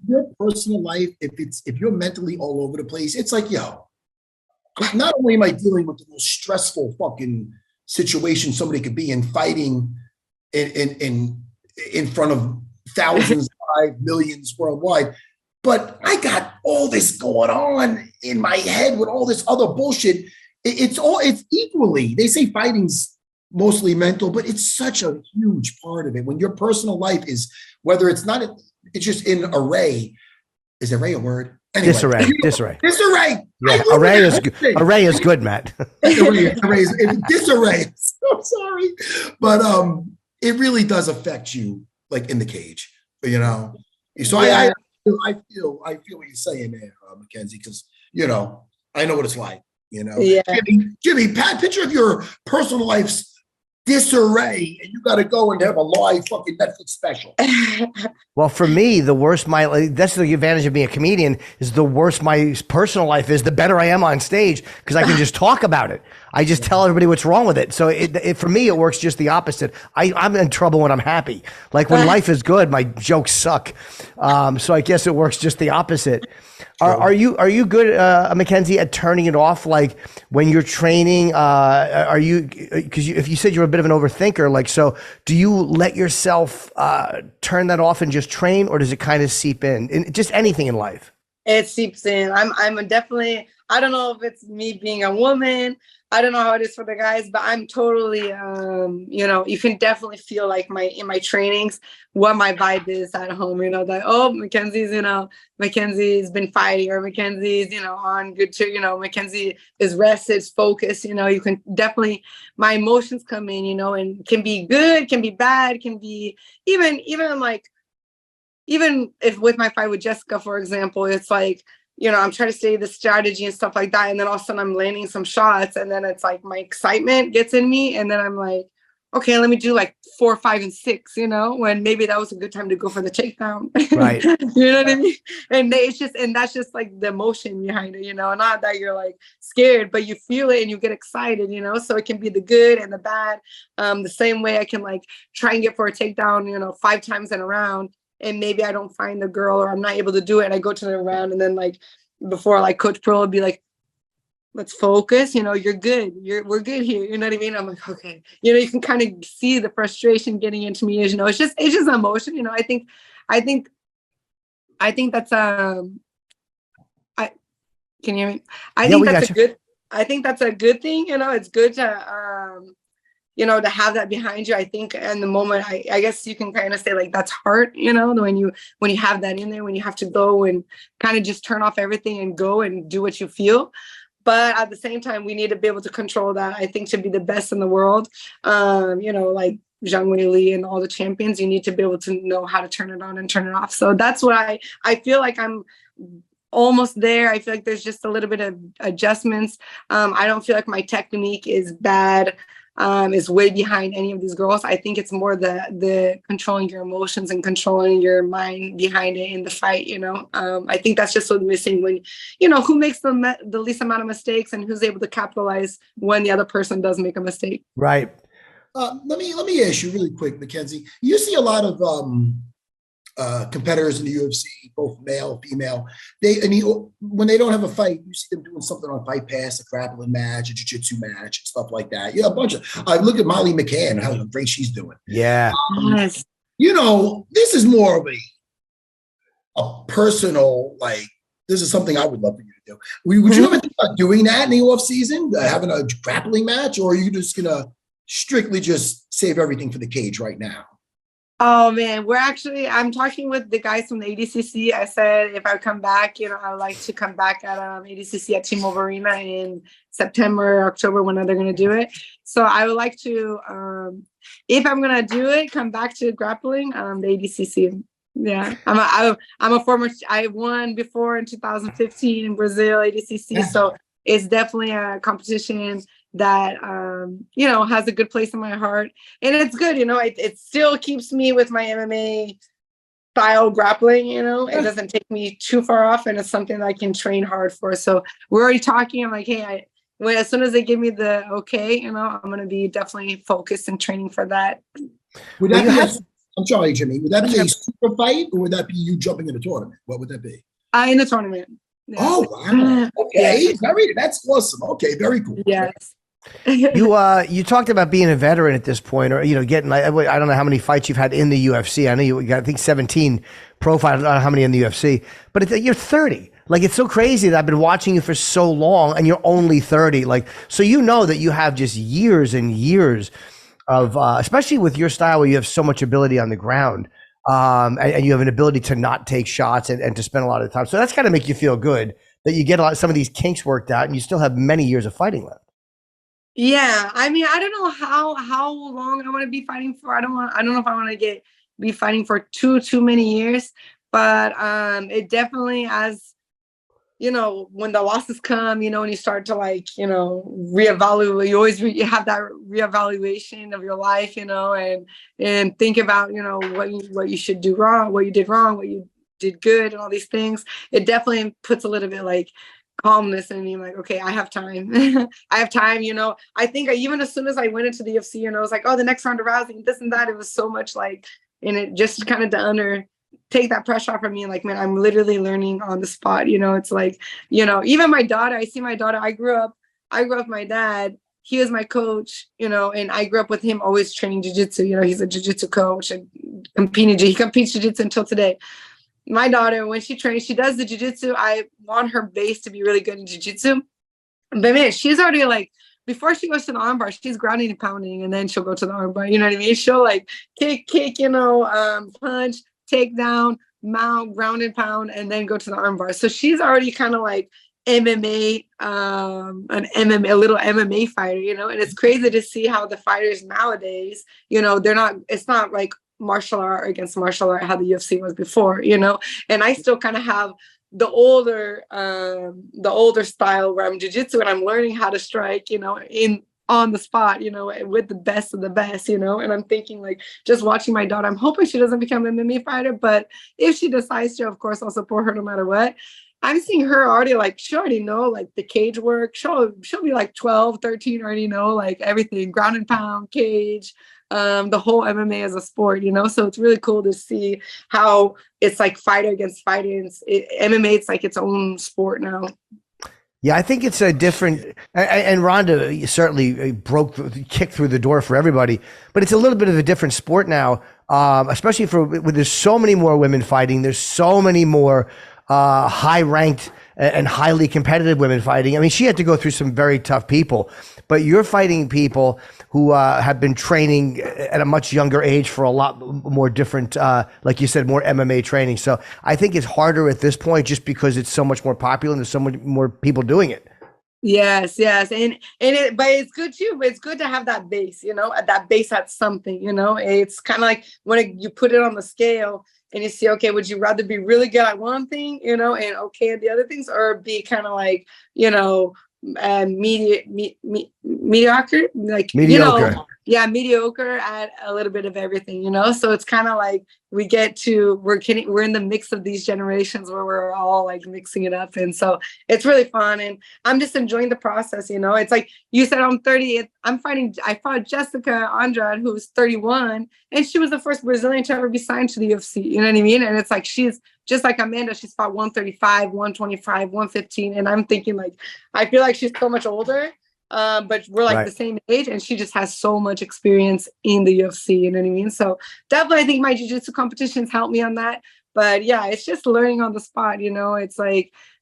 your personal life, if you're mentally all over the place, it's like, yo, not only am I dealing with the most stressful fucking situation somebody could be in, fighting in front of thousands, millions worldwide, but I got all this going on in my head with all this other bullshit. It's equally, they say fighting's mostly mental, but it's such a huge part of it. When your personal life is, whether it's not, it's just in array. Is array a word? Anyway, disarray. Yeah, array is good, Matt. Disarray. I'm sorry, but it really does affect you, like in the cage, you know. So I feel what you're saying there, Mackenzie, because you know I know what it's like. You know, Jimmy, Pat, picture of your personal life's disarray, and you got to go and have a live fucking Netflix special. Well, for me, the worse that's the advantage of being a comedian is the worse my personal life is, the better I am on stage because I can just talk about it. I just tell everybody what's wrong with it. So for me, it works just the opposite. I'm in trouble when I'm happy. Like when life is good, my jokes suck. So I guess it works just the opposite. Are you good, Mackenzie, at turning it off? Like when you're training, are you, because if you said you're a bit of an overthinker, like, so do you let yourself turn that off and just train, or does it kind of seep in just anything in life? It seeps in. I'm definitely, I don't know if it's me being a woman. I don't know how it is for the guys, but I'm totally, you know, you can definitely feel like in my trainings, what my vibe is at home, you know, that, oh, Mackenzie's been fighting, or Mackenzie's, you know, on good to, you know, Mackenzie is rested, focused, you know, you can definitely, my emotions come in, you know, and can be good, can be bad, can be even if with my fight with Jessica, for example, it's like, you know, I'm trying to study the strategy and stuff like that. And then all of a sudden I'm landing some shots, and then it's like my excitement gets in me. And then I'm like, okay, let me do like 4, 5, and 6, you know, when maybe that was a good time to go for the takedown. Right. You know what I mean? And that's just like the emotion behind it, you know, not that you're like scared, but you feel it and you get excited, you know, so it can be the good and the bad. The same way I can like try and get for a takedown, you know, 5 times in a round. And maybe I don't find the girl, or I'm not able to do it. And I go to the round, and then like before, like Coach Pearl would be like, let's focus, you know, you're good. We're good here. You know what I mean? I'm like, okay. You know, you can kind of see the frustration getting into me, you know, it's just emotion. You know, I think that's, can you hear me? I think that's a good thing. You know, it's good to, you know, to have that behind you. I think in the moment, I guess you can kind of say like that's heart, you know, when you have that in there, when you have to go and kind of just turn off everything and go and do what you feel. But at the same time, we need to be able to control that. I think to be the best in the world, you know, like Zhang Weili and all the champions, you need to be able to know how to turn it on and turn it off. So that's what I feel like I'm almost there. I feel like there's just a little bit of adjustments. I don't feel like my technique is bad. Is way behind any of these girls. I think it's more the controlling your emotions and controlling your mind behind it in the fight, you know. I think that's just what's missing when, you know, who makes the least amount of mistakes and who's able to capitalize when the other person does make a mistake. Right. Let me ask you really quick, Mackenzie. You see a lot of competitors in the UFC, both male, female. When they don't have a fight, you see them doing something on Fight Pass, a grappling match, a jiu-jitsu match, and stuff like that. Yeah, a bunch of. Look at Molly McCann, how great she's doing. Yeah. Yes. You know, this is more of a personal, like, this is something I would love for you to do. Would you ever think about doing that in the off season, having a grappling match, or are you just gonna strictly just save everything for the cage right now? Oh man, I'm talking with the guys from the ADCC. I said if I come back, you know, I would like to come back at ADCC at T-Mobile Arena in September, October, when they're going to do it. So I would like to, if I'm going to do it, come back to grappling, the ADCC. Yeah, I'm a former. I won before in 2015 in Brazil ADCC. Yeah. So it's definitely a competition that you know, has a good place in my heart, and it's good, you know, it still keeps me with my MMA style grappling, you know, it doesn't take me too far off, and it's something that I can train hard for. So we're already talking. I'm like, hey, as soon as they give me the okay, you know, I'm going to be definitely focused and training for that. Would that I'm sorry, Jimmy, would that be a super fight, or would that be you jumping in the tournament? What would that be? In the tournament. Yeah. Oh, wow. Okay. Yeah. That's awesome. Okay. Very cool. Yes. You talked about being a veteran at this point, or getting. I don't know how many fights you've had in the UFC. I know you got, I think, 17 profiles. I don't know how many in the UFC, but you're 30. Like, it's so crazy that I've been watching you for so long, and you're only 30. Like, so that you have just years and years of, especially with your style, where you have so much ability on the ground, and you have an ability to not take shots and to spend a lot of time. So that's got to make you feel good that you get some of these kinks worked out, and you still have many years of fighting left. Yeah, I mean, I don't know how long I want to be fighting for. I don't know if I want to be fighting for too many years, but it definitely, as when the losses come, and you start to reevaluate, you have that reevaluation of your life, and think about, what you should do wrong, what you did wrong, what you did good, and all these things. It definitely puts a little bit like calmness in me, like, okay, I have time. I have time, I think even as soon as I went into the UFC, I was like, oh, the next round of Rousey, this and that, it was so much and it just kind of take that pressure off of me. Like, man, I'm literally learning on the spot. It's like, even my daughter, I see my daughter, I grew up with my dad. He was my coach, and I grew up with him always training jiu-jitsu. He's a jiu-jitsu coach and he competes jiu-jitsu until today. My daughter, when she trains, she does the jiu-jitsu. I want her base to be really good in jiu-jitsu. But man, she's already before she goes to the armbar, she's grounding and pounding, and then she'll go to the armbar. You know what I mean? She'll kick, punch, take down, mount, ground and pound, and then go to the armbar. So she's already kind of like MMA, a little MMA fighter, and it's crazy to see how the fighters nowadays, it's not like martial art against martial art, how the UFC was before, and I still kind of have the older style where I'm jiu-jitsu and I'm learning how to strike, on the spot, with the best of the best, and I'm thinking just watching my daughter, I'm hoping she doesn't become an MMA fighter, but if she decides to, of course, I'll support her no matter what. I'm seeing her already, she already know, the cage work. She'll be 12, 13, already know, everything, ground and pound, cage, the whole MMA as a sport, so it's really cool to see how it's fighter against fighter. MMA, it's its own sport now. Yeah, I think it's a different, and Ronda certainly kicked through the door for everybody, but it's a little bit of a different sport now, especially when there's so many more women fighting, there's so many more high-ranked and highly competitive women fighting. I mean, she had to go through some very tough people, but you're fighting people who have been training at a much younger age for a lot more different, like you said, more MMA training. So I think it's harder at this point just because it's so much more popular and there's so much more people doing it. Yes. But it's good too. It's good to have that base, that base at something, it's kind of like when you put it on the scale and you see, okay, would you rather be really good at one thing, and okay at the other things, or be kind of mediocre, mediocre at a little bit of everything, so it's kind of we're in the mix of these generations where we're all mixing it up, and so it's really fun, and I'm just enjoying the process. It's like you said, I'm 30. I fought Jessica Andrade, who's 31, and she was the first Brazilian to ever be signed to the UFC. You know what I mean? And it's she's just like Amanda. She's fought 135, 125, 115, and I'm thinking I feel like she's so much older. But we're right. The same age, and she just has so much experience in the UFC, you know what I mean? So definitely I think my jiu-jitsu competitions helped me on that. But yeah, it's just learning on the spot, it's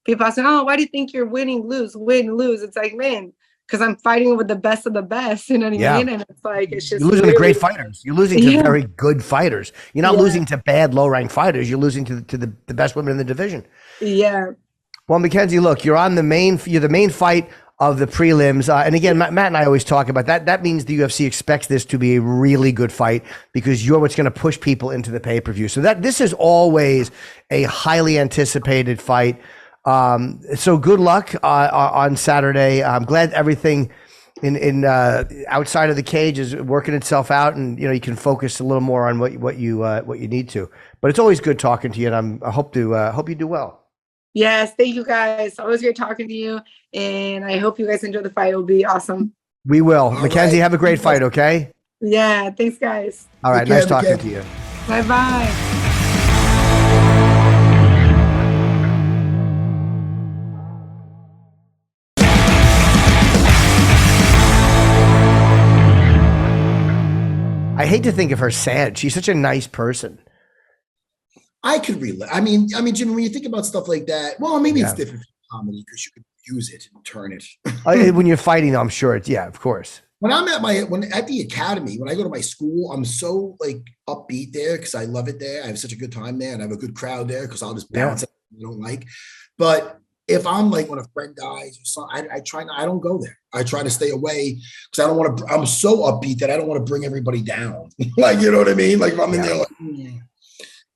people ask me, oh, why do you think you're win, lose? It's man, because I'm fighting with the best of the best, you know what I mean? And it's just you're losing to great fighters. You're losing to very good fighters. You're not losing to bad low-ranked fighters. You're losing to the best women in the division. Yeah. Well, Mackenzie, look, you're the main fight of the prelims. And again, Matt and I always talk about that. That means the UFC expects this to be a really good fight because you're what's going to push people into the pay-per-view. So this is always a highly anticipated fight. So good luck on Saturday. I'm glad everything in outside of the cage is working itself out, and you can focus a little more on what you need to. But it's always good talking to you, and I hope you do well. Yes, thank you guys. Always great talking to you, and I hope you guys enjoy the fight. It'll be awesome. We will. All Mackenzie, right. Have a great fight, okay? Yeah, thanks, guys. All right, nice talking to you. Bye-bye. I hate to think of her sad. She's such a nice person. I could relate. I mean, Jimmy, when you think about stuff like that, well, maybe it's different from comedy because you could use it and turn it. When you're fighting, I'm sure it's of course. When I'm at the academy, when I go to my school, I'm so like upbeat there because I love it there. I have such a good time there, and I have a good crowd there because I'll just bounce it I don't like. But if I'm like when a friend dies or something, I don't go there. I try to stay away because I don't want to. I'm so upbeat that I don't want to bring everybody down. Like, you know what I mean? Like if I'm in there, like,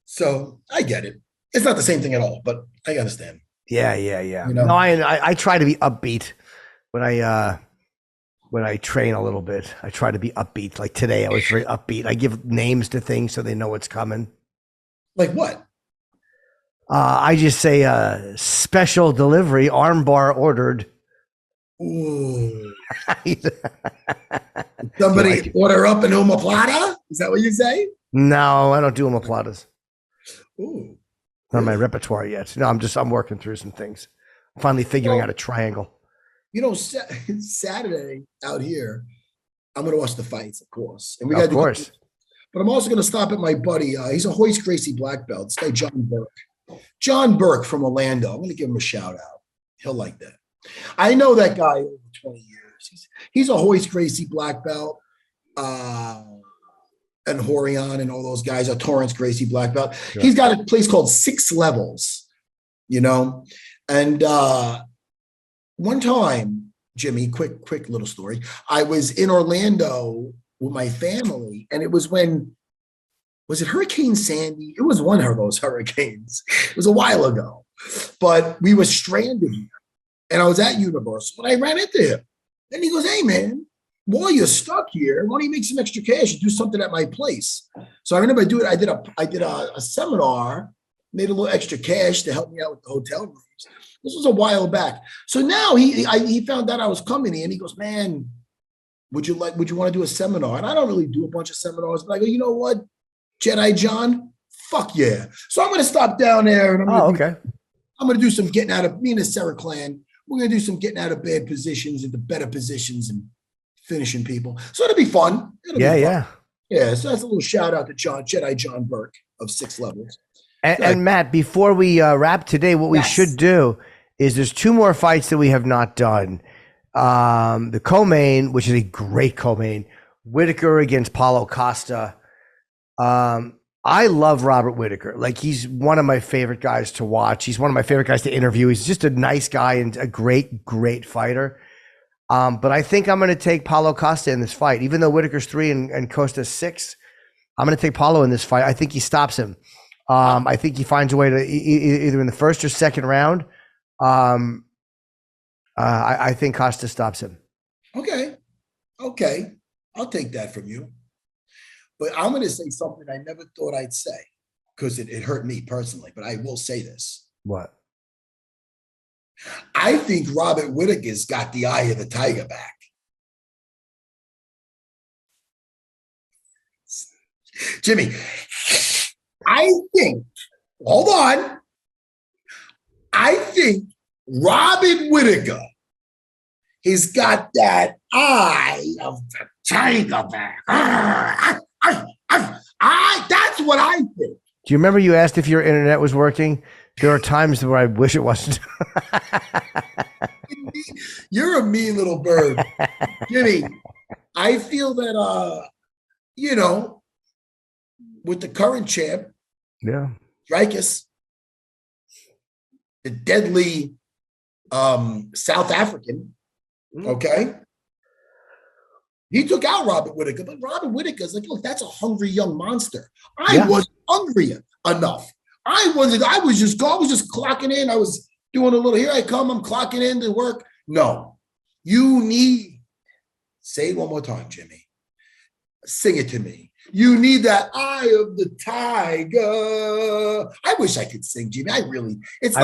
So I get it. It's not the same thing at all, but I understand. Yeah. You know? No, I try to be upbeat when I train a little bit. I try to be upbeat. Like today, I was very upbeat. I give names to things so they know what's coming. Like what? I just say special delivery, armbar ordered. Ooh. Somebody order up an omoplata? Is that what you say? No, I don't do omoplatas. Ooh. Not my repertoire yet. No, I'm working through some things. I'm finally figuring out a triangle. You know, Saturday out here, I'm going to watch the fights, of course. And of course. But I'm also going to stop at my buddy. He's a Hoist Gracie black belt. This guy, John Burke. John Burke from Orlando. I'm going to give him a shout out. He'll like that. I know that guy over 20 years. He's a Hoist Gracie black belt. And Horion and all those guys are Torrance Gracie black belt. Sure. He's got a place called 6 Levels, you know? And one time, Jimmy, quick little story. I was in Orlando with my family, and it was was it Hurricane Sandy? It was one of those hurricanes. It was a while ago, but we were stranded here, and I was at Universal, and I ran into him, and he goes, "Hey, man, while you're stuck here, why don't you make some extra cash and do something at my place?" So I remember I did a seminar, made a little extra cash to help me out with the hotel rooms. This was a while back. So now he found out I was coming in, and he goes, "Man, would you want to do a seminar?" And I don't really do a bunch of seminars, but I go, "You know what, Jedi John? Fuck yeah." So I'm going to stop down there, and I'm going to do some getting out of, me and the Serra clan, we're going to do some getting out of bad positions into better positions and finishing people. So it'll be fun. Yeah, so that's a little shout out to Jedi John Burke of 6 Levels. And Matt, before we wrap today, what we should do is there's 2 more fights that we have not done. The co-main, which is a great co-main, Whitaker against Paulo Costa. I love Robert Whitaker. Like, he's one of my favorite guys to watch. He's one of my favorite guys to interview. He's just a nice guy and a great fighter. But I think I'm going to take Paulo Costa in this fight. Even though Whitaker's 3 and Costa's 6, I'm going to take Paulo in this fight. I think he stops him. I think he finds a way to either in the first or second round. I think Costa stops him. Okay. I'll take that from you. But I'm going to say something I never thought I'd say because it hurt me personally, but I will say this. What? I think Robert Whitaker's got the eye of the tiger back. Jimmy, I think Robert Whitaker has got that eye of the tiger back. That's what I think. Do you remember you asked if your internet was working? There are times where I wish it wasn't. You're a mean little bird. Jimmy, I feel that, with the current champ, Dricus, the deadly South African, okay? He took out Robert Whitaker, but Robert Whitaker's like, look, that's a hungry young monster. I wasn't hungry enough. I was just clocking in. I was doing a little, here I come, I'm clocking in to work. No, you need, say it one more time, Jimmy. Sing it to me. You need that eye of the tiger. I wish I could sing, Jimmy. I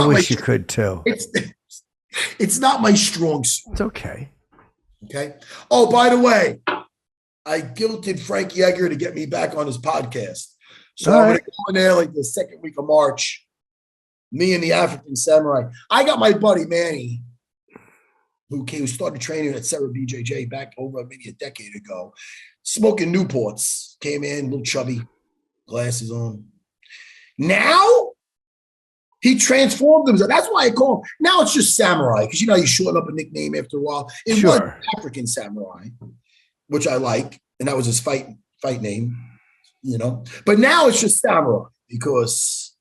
wish you could too. It's not my strong suit. It's okay. Okay. Oh, by the way, I guilted Frankie Edgar to get me back on his podcast. So I'm going to go in there like the second week of March. Me and the African Samurai. I got my buddy Manny who started training at Serra BJJ back over maybe a decade ago, smoking Newports, came in, little chubby, glasses on. Now he transformed himself. That's why I call him. Now it's just Samurai, because you know you shorten up a nickname after a while. It was African Samurai, which I like, and that was his fight name, you know. But now it's just Samurai because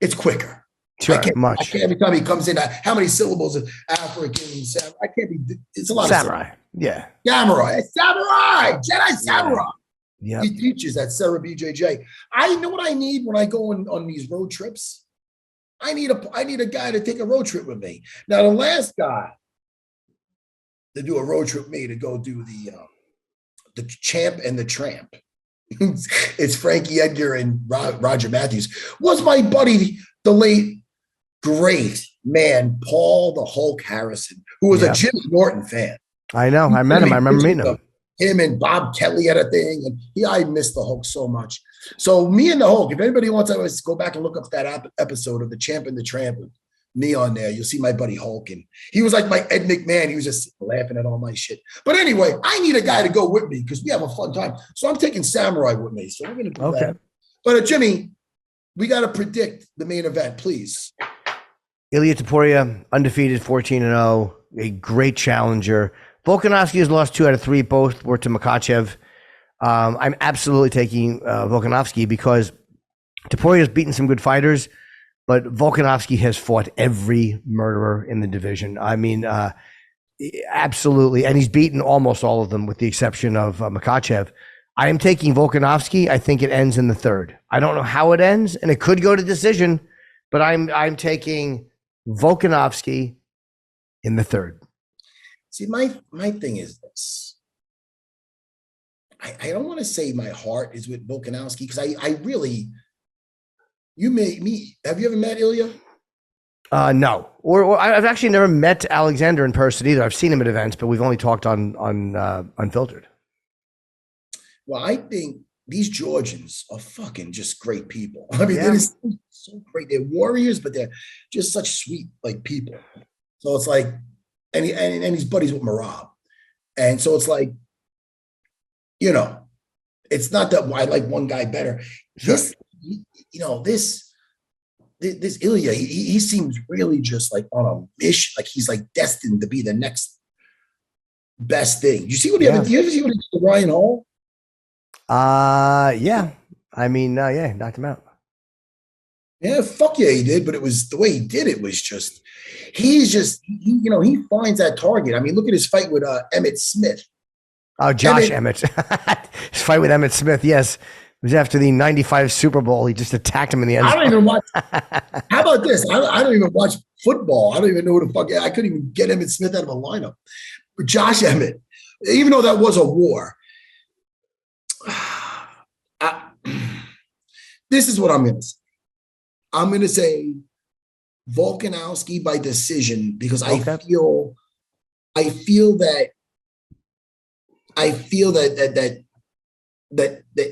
it's quicker. Sure, I can't, every time he comes in, how many syllables of African Samurai? I can't be. It's a lot Samurai. of Samurai. Yeah. Samurai, Jedi Samurai. Yeah. He teaches at Serra BJJ. I know what I need when I go on these road trips. I need a guy to take a road trip with me. Now, the last guy to do a road trip with me to go do the Champ and the Tramp. It's Frankie Edgar and Roger Matthews. Was my buddy, the late great man, Paul the Hulk Harrison, who was a Jim Norton fan. I know. I met him. I remember meeting him. Him and Bob Kelly had a thing, and I missed the Hulk so much. So me and the Hulk, if anybody wants to go back and look up that episode of the Champ and the Tramp, me on there, you'll see my buddy Hulk, and he was like my Ed McMahon. He was just laughing at all my shit. But anyway, I need a guy to go with me because we have a fun time. So I'm taking Samurai with me. So we're gonna do that. But Jimmy, we got to predict the main event, please. Ilia Topuria, undefeated, 14-0, a great challenger. Volkanovski has lost 2 out of 3. Both were to Makhachev. I'm absolutely taking Volkanovski because Topuria has beaten some good fighters, but Volkanovski has fought every murderer in the division. I mean, absolutely. And he's beaten almost all of them with the exception of Makhachev. I am taking Volkanovski. I think it ends in the 3rd. I don't know how it ends, and it could go to decision, but I'm taking Volkanovski in the 3rd. See, my thing is this. I don't want to say my heart is with Volkanovski because I really, have you ever met Ilya? No. Or I've actually never met Alexander in person either. I've seen him at events, but we've only talked on Unfiltered. Well, I think these Georgians are fucking just great people. I mean, they're just so great. They're warriors, but they're just such sweet people. So it's like, and he's buddies with Marab. And so it's like, you know, it's not that I like one guy better. Sure. This Ilya, he seems really just like on a mission. Like he's like destined to be the next best thing. You see what he ever see what he did to Ryan Hall? Yeah. I mean, knocked him out. Yeah, fuck yeah, he did. But it was the way he did it was just, he finds that target. I mean, look at his fight with Emmett Smith. Oh, Josh Emmett. His fight with Emmett Smith, yes. It was after the 95 Super Bowl. He just attacked him in the end zone. I don't even watch. How about this? I don't even watch football. I don't even know who the fuck. I couldn't even get Emmett Smith out of a lineup. But Josh Emmett, even though that was a war, this is what I'm going to say. I'm going to say Volkanovski by decision because I feel that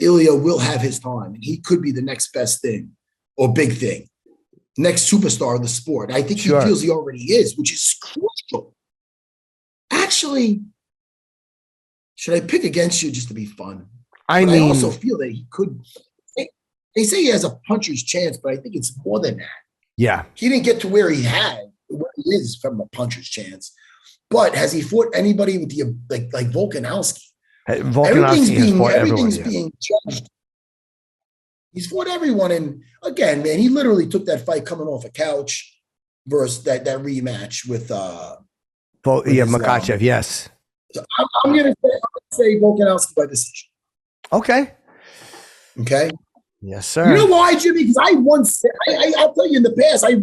Ilya will have his time and he could be the next best thing or big thing, next superstar of the sport. I think he feels he already is, which is crucial. Actually, should I pick against you just to be fun? I also feel that he could. They say he has a puncher's chance, but I think it's more than that. Yeah. He didn't get to where he is from a puncher's chance. But has he fought anybody with the like Volkanovski? Everything's being judged. He's fought everyone, and again, man, he literally took that fight coming off a couch versus that rematch with Makhachev. Yes. So I'm gonna say Volkanovski by decision. Okay. Okay. Yes, sir. You know why, Jimmy? Because I once said, I'll tell you in the past, I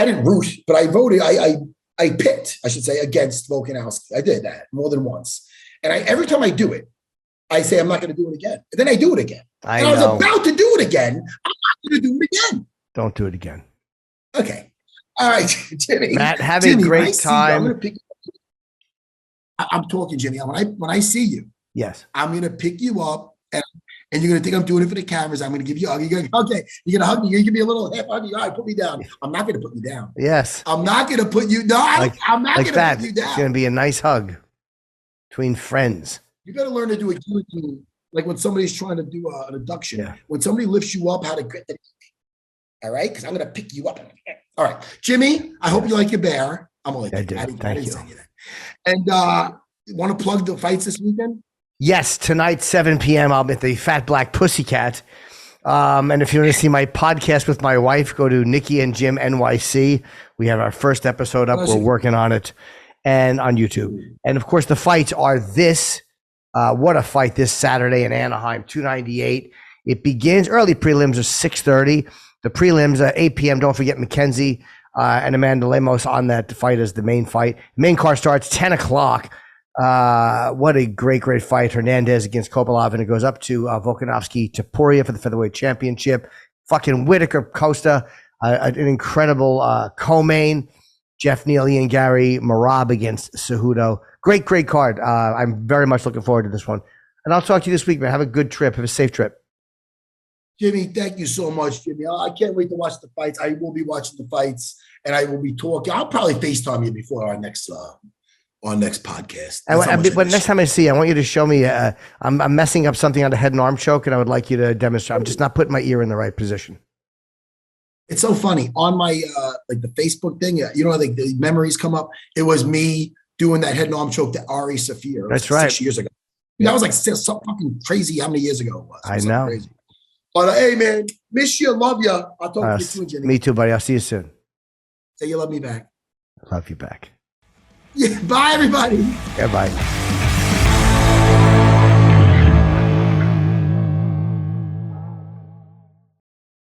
didn't root, but I voted. I picked, I should say, against Volkanovski. I did that more than once. And every time I do it, I say I'm not going to do it again. And then I do it again. I was about to do it again. I'm not going to do it again. Don't do it again. Okay. All right, Jimmy. Matt, have a great time. I'm talking, Jimmy. When I see you, yes, I'm going to pick you up. And and you're gonna think I'm doing it for the cameras. I'm gonna give you a hug. You're gonna, okay, you're gonna hug me. You're gonna give me a little half hug. All right, put me down. I'm not gonna put you down. Yes. I'm not gonna put you. No, I'm not like gonna that. put you down. It's gonna be a nice hug between friends. You got to learn to do a guillotine, like when somebody's trying to do an abduction. Yeah. When somebody lifts you up, how to grip the. All right, because I'm gonna pick you up. All right, Jimmy. I hope you like your bear. I'm only. I do. Thank you. And want to plug the fights this weekend? Yes, tonight, 7 p.m. I'll be at the Fat Black Pussycat. And if you want to see my podcast with my wife, go to Nikki and Jim NYC. We have our first episode up. We're working on it, and on YouTube. And of course, the fights are this. What a fight this Saturday in Anaheim, 298. It begins early. Prelims are 6:30. The prelims are 8 p.m. Don't forget Mackenzie and Amanda Lemos on that fight as the main fight. Main card starts 10 o'clock. What a great fight. Hernandez against Kopilov, and it goes up to Volkanovski Topuria for the featherweight championship. Fucking Whitaker Costa, an incredible co-main. Geoff Neal, Ian Garry, Marab against Cejudo. Great card. I'm very much looking forward to this one. And I'll talk to you this week, man. Have a good trip. Have a safe trip. Jimmy, thank you so much, Jimmy. I can't wait to watch the fights. I will be watching the fights, and I will be talking. I'll probably FaceTime you before our next podcast. But next time I see you, I want you to show me. I'm messing up something on the head and arm choke, and I would like you to demonstrate. I'm just not putting my ear in the right position. It's so funny on my like the Facebook thing. You know, like the memories come up. It was me doing that head and arm choke to Ari Safir. That's right. 6 years ago. That was like so fucking crazy. How many years ago it was? I know. Crazy. But hey, man, miss you, love you. I'll talk to you soon, Jimmy. Me too, buddy. I'll see you soon. Say you love me back. I love you back. Yeah. Bye, everybody. Yeah, bye.